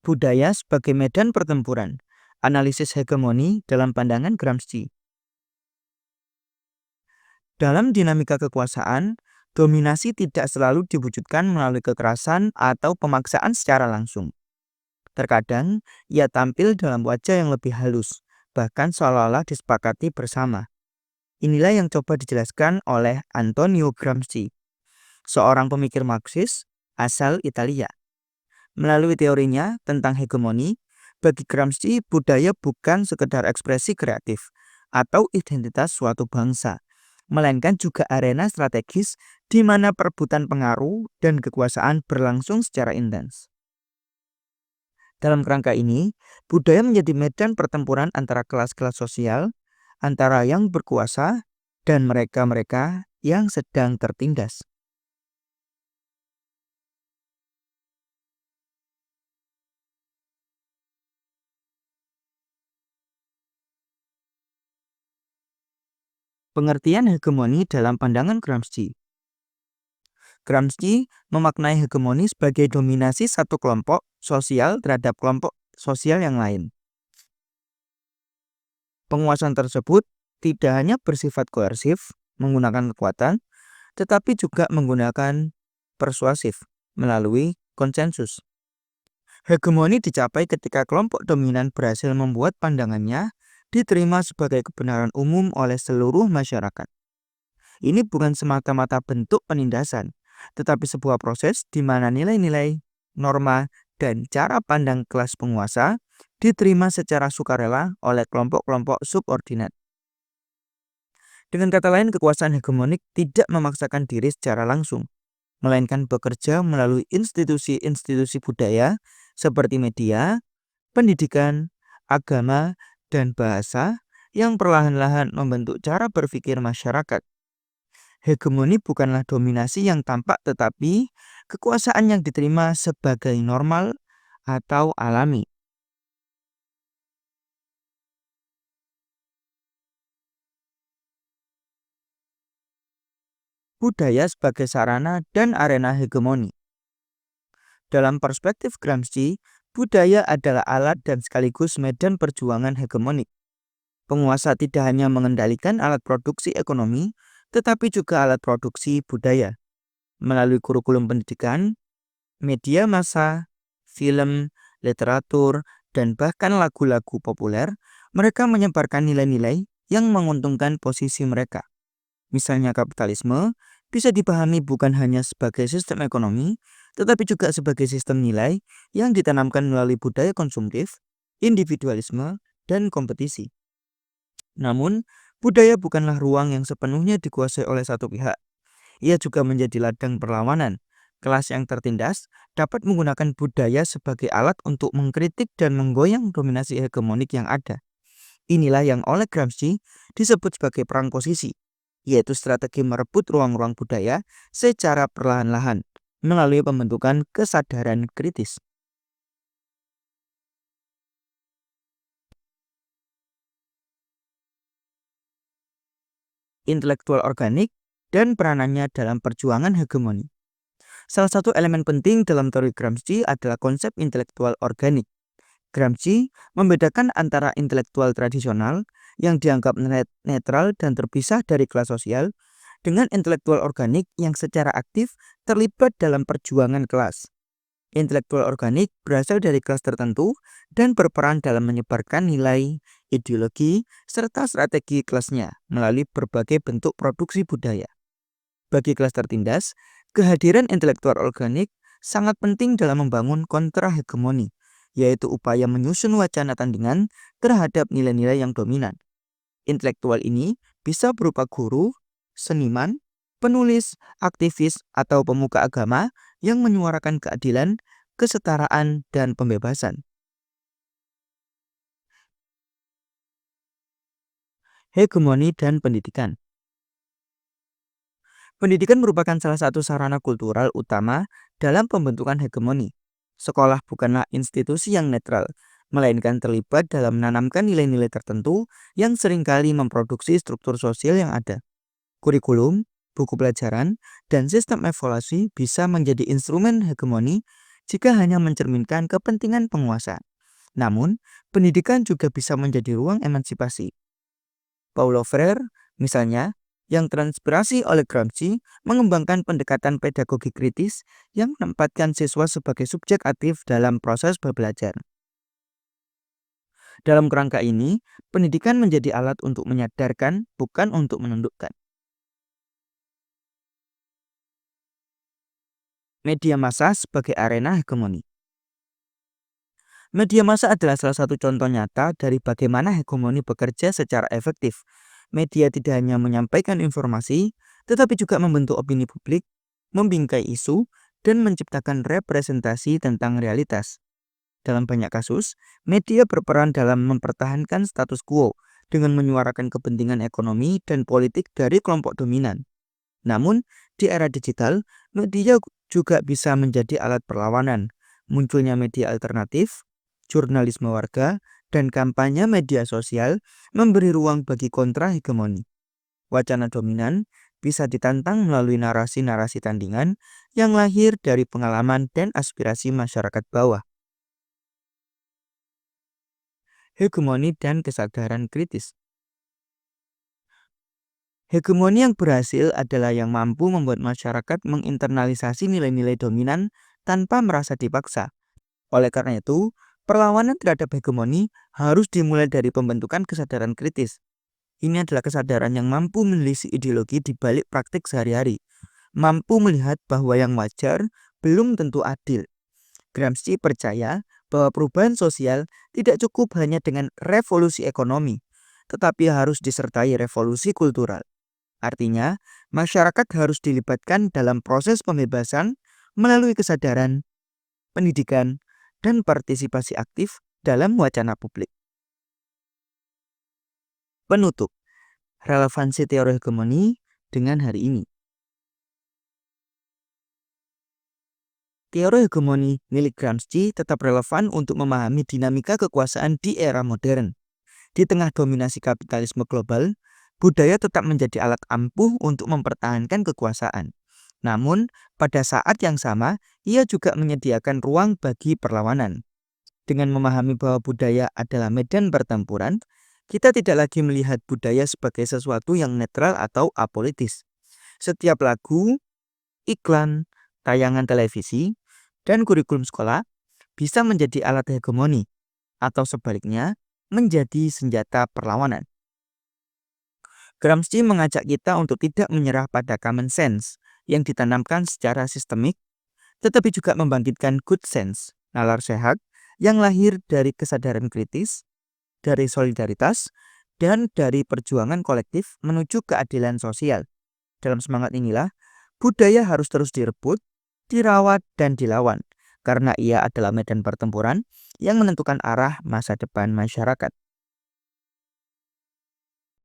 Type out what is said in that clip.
Budaya sebagai medan pertempuran. Analisis hegemoni dalam pandangan Gramsci. Dalam dinamika kekuasaan, dominasi tidak selalu diwujudkan melalui kekerasan atau pemaksaan secara langsung. Terkadang, ia tampil dalam wajah yang lebih halus, bahkan seolah-olah disepakati bersama. Inilah yang coba dijelaskan oleh Antonio Gramsci, seorang pemikir Marxis asal Italia. Melalui teorinya tentang hegemoni, bagi Gramsci budaya bukan sekedar ekspresi kreatif atau identitas suatu bangsa, melainkan juga arena strategis di mana perebutan pengaruh dan kekuasaan berlangsung secara intens. Dalam kerangka ini, budaya menjadi medan pertempuran antara kelas-kelas sosial, antara yang berkuasa dan mereka-mereka yang sedang tertindas. Pengertian hegemoni dalam pandangan Gramsci. Gramsci memaknai hegemoni sebagai dominasi satu kelompok sosial terhadap kelompok sosial yang lain. Penguasaan tersebut tidak hanya bersifat koersif, menggunakan kekuatan, tetapi juga menggunakan persuasif melalui konsensus. Hegemoni dicapai ketika kelompok dominan berhasil membuat pandangannya diterima sebagai kebenaran umum oleh seluruh masyarakat. Ini bukan semata-mata bentuk penindasan, tetapi sebuah proses di mana nilai-nilai, norma, dan cara pandang kelas penguasa diterima secara sukarela oleh kelompok-kelompok subordinat. Dengan kata lain, kekuasaan hegemonik tidak memaksakan diri secara langsung, melainkan bekerja melalui institusi-institusi budaya seperti media, pendidikan, agama, dan bahasa yang perlahan-lahan membentuk cara berpikir masyarakat. Hegemoni bukanlah dominasi yang tampak, tetapi kekuasaan yang diterima sebagai normal atau alami. Budaya sebagai sarana dan arena hegemoni. Dalam perspektif Gramsci, budaya adalah alat dan sekaligus medan perjuangan hegemonik. Penguasa tidak hanya mengendalikan alat produksi ekonomi, tetapi juga alat produksi budaya. Melalui kurikulum pendidikan, media massa, film, literatur, dan bahkan lagu-lagu populer, mereka menyebarkan nilai-nilai yang menguntungkan posisi mereka. Misalnya kapitalisme bisa dipahami bukan hanya sebagai sistem ekonomi, tetapi juga sebagai sistem nilai yang ditanamkan melalui budaya konsumtif, individualisme, dan kompetisi. Namun, budaya bukanlah ruang yang sepenuhnya dikuasai oleh satu pihak. Ia juga menjadi ladang perlawanan. Kelas yang tertindas dapat menggunakan budaya sebagai alat untuk mengkritik dan menggoyang dominasi hegemonik yang ada. Inilah yang oleh Gramsci disebut sebagai perang posisi, yaitu strategi merebut ruang-ruang budaya secara perlahan-lahan melalui pembentukan kesadaran kritis. Intelektual organik dan peranannya dalam perjuangan hegemoni. Salah satu elemen penting dalam teori Gramsci adalah konsep intelektual organik. Gramsci membedakan antara intelektual tradisional yang dianggap netral dan terpisah dari kelas sosial dengan intelektual organik yang secara aktif terlibat dalam perjuangan kelas. Intelektual organik berasal dari kelas tertentu dan berperan dalam menyebarkan nilai, ideologi, serta strategi kelasnya melalui berbagai bentuk produksi budaya. Bagi kelas tertindas, kehadiran intelektual organik sangat penting dalam membangun kontra-hegemoni, yaitu upaya menyusun wacana tandingan terhadap nilai-nilai yang dominan. Intelektual ini bisa berupa guru, seniman, penulis, aktivis, atau pemuka agama yang menyuarakan keadilan, kesetaraan, dan pembebasan. Hegemoni dan pendidikan. Pendidikan merupakan salah satu sarana kultural utama dalam pembentukan hegemoni. Sekolah bukanlah institusi yang netral, melainkan terlibat dalam menanamkan nilai-nilai tertentu yang seringkali memproduksi struktur sosial yang ada. Kurikulum, buku pelajaran, dan sistem evaluasi bisa menjadi instrumen hegemoni jika hanya mencerminkan kepentingan penguasa. Namun, pendidikan juga bisa menjadi ruang emansipasi. Paulo Freire, misalnya, yang terinspirasi oleh Gramsci, mengembangkan pendekatan pedagogi kritis yang menempatkan siswa sebagai subjek aktif dalam proses belajar. Dalam kerangka ini, pendidikan menjadi alat untuk menyadarkan, bukan untuk menundukkan. Media massa sebagai arena hegemoni. Media massa adalah salah satu contoh nyata dari bagaimana hegemoni bekerja secara efektif. Media tidak hanya menyampaikan informasi, tetapi juga membentuk opini publik, membingkai isu, dan menciptakan representasi tentang realitas. Dalam banyak kasus, media berperan dalam mempertahankan status quo dengan menyuarakan kepentingan ekonomi dan politik dari kelompok dominan. Namun, di era digital, media juga bisa menjadi alat perlawanan. Munculnya media alternatif, jurnalisme warga, dan kampanye media sosial memberi ruang bagi kontra hegemoni. Wacana dominan bisa ditantang melalui narasi-narasi tandingan yang lahir dari pengalaman dan aspirasi masyarakat bawah. Hegemoni dan kesadaran kritis. Hegemoni yang berhasil adalah yang mampu membuat masyarakat menginternalisasi nilai-nilai dominan tanpa merasa dipaksa. Oleh karena itu, perlawanan terhadap hegemoni harus dimulai dari pembentukan kesadaran kritis. Ini adalah kesadaran yang mampu menelisik ideologi di balik praktik sehari-hari, mampu melihat bahwa yang wajar belum tentu adil. Gramsci percaya bahwa perubahan sosial tidak cukup hanya dengan revolusi ekonomi, tetapi harus disertai revolusi kultural. Artinya, masyarakat harus dilibatkan dalam proses pembebasan melalui kesadaran, pendidikan, dan partisipasi aktif dalam wacana publik. Penutup, relevansi teori hegemoni dengan hari ini. Teori hegemoni milik Gramsci tetap relevan untuk memahami dinamika kekuasaan di era modern. Di tengah dominasi kapitalisme global, budaya tetap menjadi alat ampuh untuk mempertahankan kekuasaan. Namun, pada saat yang sama, ia juga menyediakan ruang bagi perlawanan. Dengan memahami bahwa budaya adalah medan pertempuran, kita tidak lagi melihat budaya sebagai sesuatu yang netral atau apolitis. Setiap lagu, iklan, tayangan televisi, dan kurikulum sekolah bisa menjadi alat hegemoni, atau sebaliknya, menjadi senjata perlawanan. Gramsci mengajak kita untuk tidak menyerah pada common sense yang ditanamkan secara sistemik, tetapi juga membangkitkan good sense, nalar sehat, yang lahir dari kesadaran kritis, dari solidaritas, dan dari perjuangan kolektif menuju keadilan sosial. Dalam semangat inilah, budaya harus terus direbut, dirawat, dan dilawan, karena ia adalah medan pertempuran yang menentukan arah masa depan masyarakat.